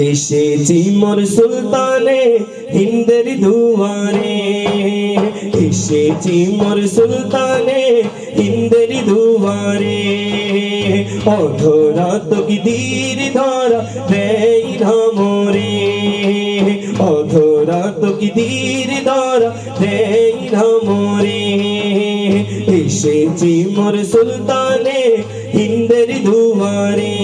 এসেছি মোর সুলতানে হিন্দের দুয়ারে, এসেছি মোর সুলতানে হিন্দের দুয়ারে। অধরা তকদীর ধরা দেই না মোরে, অধরা তকদীর ধরা দেই না মোরে। এসেছি মোর সুলতানে হিন্দের দুয়ারে,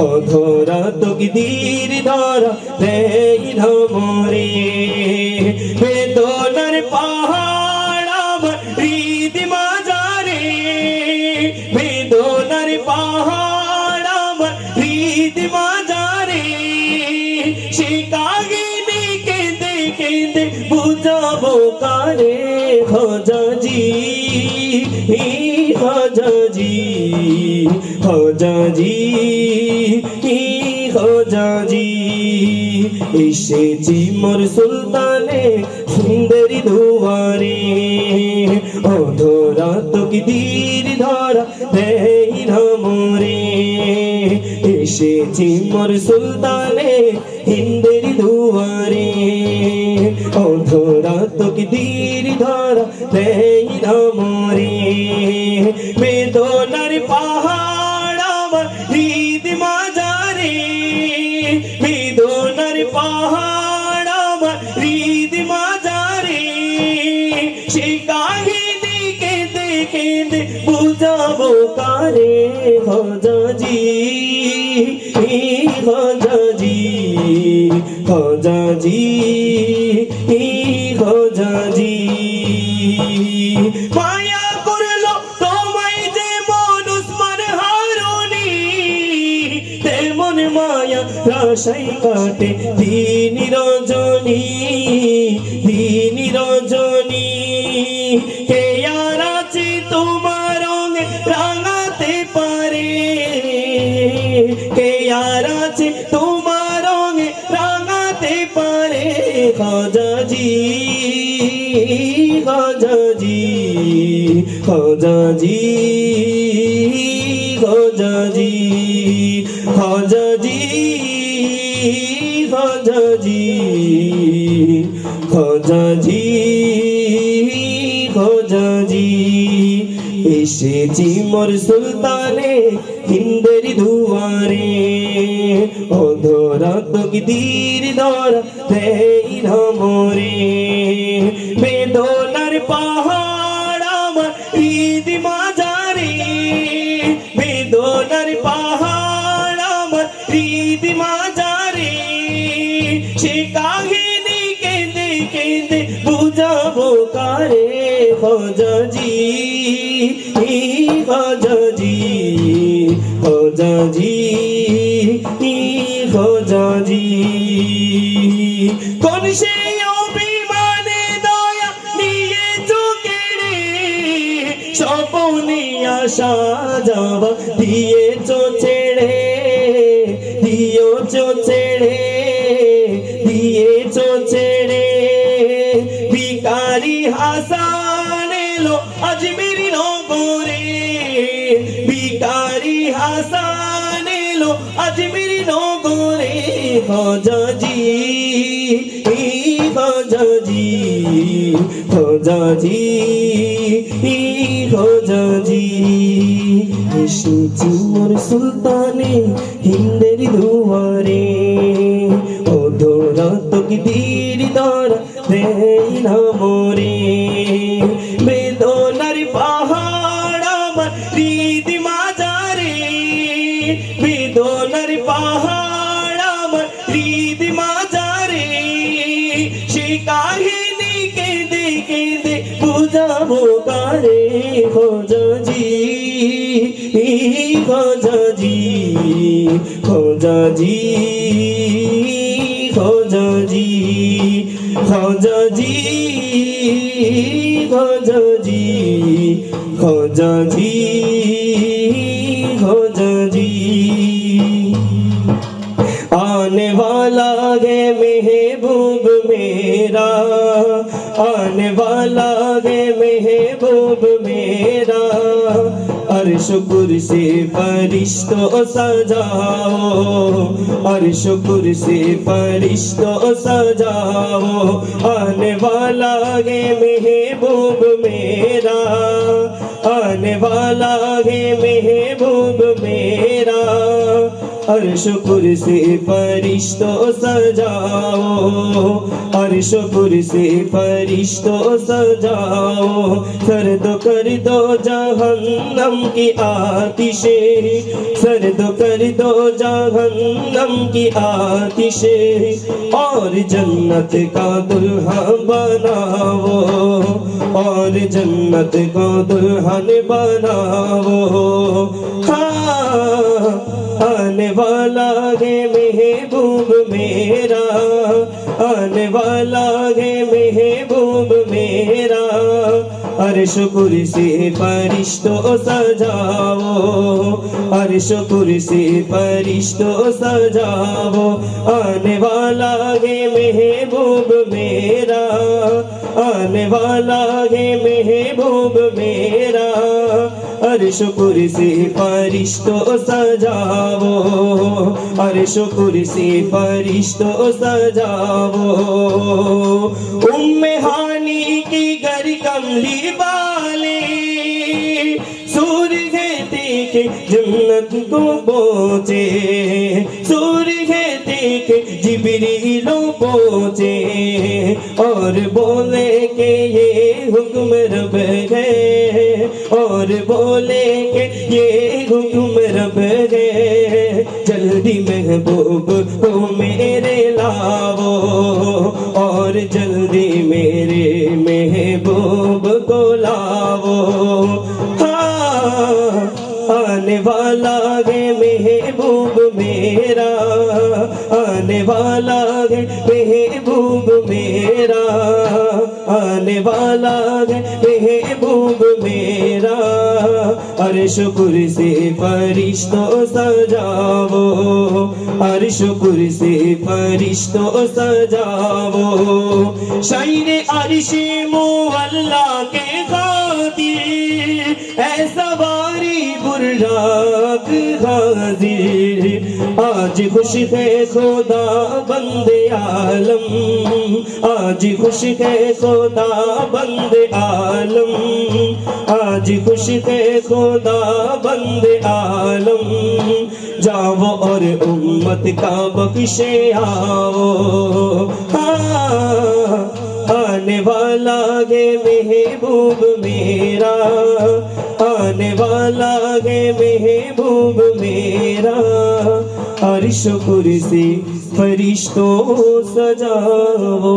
অধরা তকদীর ধরা দেই না মোরে। বেদনার পাহাড় আমার হৃদ মাঝারে, বেদনার পাহাড় আমার হৃদ মাঝারে। সে কাহিনী কেঁদে কেঁদে বুঝাবো কারে, খাজাজি খাজাজি খাজাজি খাজাজি। এসেছি মোর সুলতানে হিন্দের দুয়ারে, অধরা তকদীর ধরা দেই না মোরে। এসেছি মোর সুলতানে হিন্দের দুয়ারে, অধরা তকদীর ধরা দেই না মোরে। বেদনার পাহাড় আমার হৃদ মাঝারে, বেদনার পাহাড় আমার হৃদ মাঝারে। সে কাহিনী কেঁদে কেঁদে বুঝাবো কারে, খাজাজি খাজাজি খাজাজি খাজাজি। মায়া করলো তোমায় যেমন উসমান হারুনি, তেমন মায়া রাশাই কাটে দিন রজনী, দিন রজনী। কে আর আছে তোমার রঙে রাঙাতে পারে, কে আর আছে তোমার রঙে রাঙাতে পারে। খাজাজি খাজাজি খাজাজি খাজাজি খাজাজি খাজাজি খাজাজি খাজাজি। এসেছি মোর সুলতানে হিন্দের দুয়ারে, অধরা তকদীর ধরা দেই না মোরে। বেদনার পাহাড় আমার হৃদ মাঝারে, বেদনার পাহাড় আমার হৃদ মাঝারে। সে কাহিনী কেঁদে কেঁদে বুঝাবো কারে, খাজাজি খাজাজি খাজাজি খাজাজি। কোন সে অভিমানে দয়া নিয়ে চোখেরে, স্বপনে আসা যাওয়া দিয়েছো ছেড়ে, দিয়েছো ছেড়ে, দিয়েছো ছেড়ে। ভিখারি হাসান এলো আজমির নগরে, ভিখারি হাসান এলো আজমির নগরে। খাজাজি খাজাজি খাজাজি খাজাজি। এসেছি মোর সুলতানে হিন্দের দুয়ারে, অধরা তকদীর ধরা দেই না মোরে। বেদনার পাহাড় আমার হৃদ মাঝারে, বেদনার পাহাড় আমার হৃদ মাঝারে। সে কাহিনী কেঁদে কেঁদে বুঝাবো কারে, খাজাজি খাজাজি খাজাজি খাজাজি খাজাজি খাজাজি খাজাজি খাজাজি। आने वाला है महबूब मेरा, आने वाला है महबूब मेरा। अर्श कुर्सी फरिश्तों सजाओ, अर्श कुर्सी फरिश्तों सजाओ, आने वाला है महबूब मेरा, आने वाला है महबूब मेरा। अर्श कुर्सी फरिश्तों सजाओ, अर्श कुर्सी फरिश्तों सजाओ, सर्द कर दो जहन्नम की आतिशें, सर्द कर दो जहन्नम की आतिशें, और जन्नत का दुल्हा बनाओ, और जन्नत को दुल्हन बनाओ। हाँ, आने वाला है महबूब मेरा, आने वाला है महबूब मेरा। अर्श कुर्सी फरिश्तों सजाओ, अर्श कुर्सी फरिश्तों सजाओ, आने वाला है महबूब मेरा, आने वाला है महबूब मेरा। अर्श कुर्सी फरिश्तों सजाओ, अर्श कुर्सी फरिश्तों सजाओ। उम्मे हानी की घर कमली वाले सूर्य है देखे जन्नत को पहुँचे, सूर्य है देखे जिब्रीलो पहुँचे, और बोले के ये हुक्म रब है, और बोले के ये हुक्म रब है, जल्दी महबूब को मेरे लाओ, और जल्दी मेरे महबूब को लाओ। हाँ, आने वाला है महबूब मेरा, आने वाला है महबूब मेरा, आने वाला है महबूब मेरा। अर्श कुर्सी फरिश्तों सजाओ, अर्श कुर्सी फरिश्तों सजाओ, शायरे अर्श मुअल्ला के खातिर ऐसा बारी बुर्राक हाजिर। आज खुश है खुदा बंदे आलम, आज खुश है खुदा बंदे आलम, आज खुश है खुदा बंदे आलम। जाओ और उम्मत का बख्शे आओ। हाँ, आने वाला है महबूब मेरा, आने वाला है महबूब मेरा। अर्श कुर्सी फरिश्तों सजाओ।